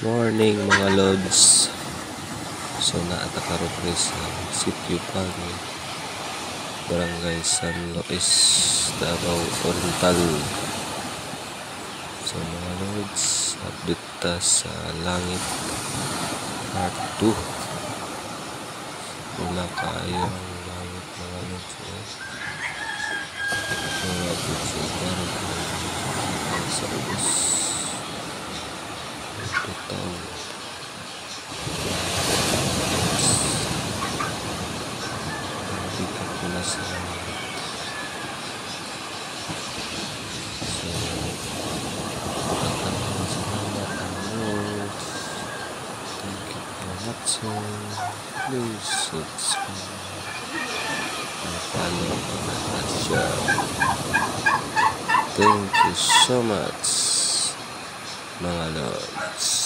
Morning mga lods. So naatakaroon ko sa Sitio Pagi, Barangay San Luis, Davao Oriental. So mga lods, update ta sa langit part 2. Wala kayong langit mga lods. Wala dito sa parang sa ubos. Total dito ko na sa please subscribe and follow my channel. Thank you so much mga lods.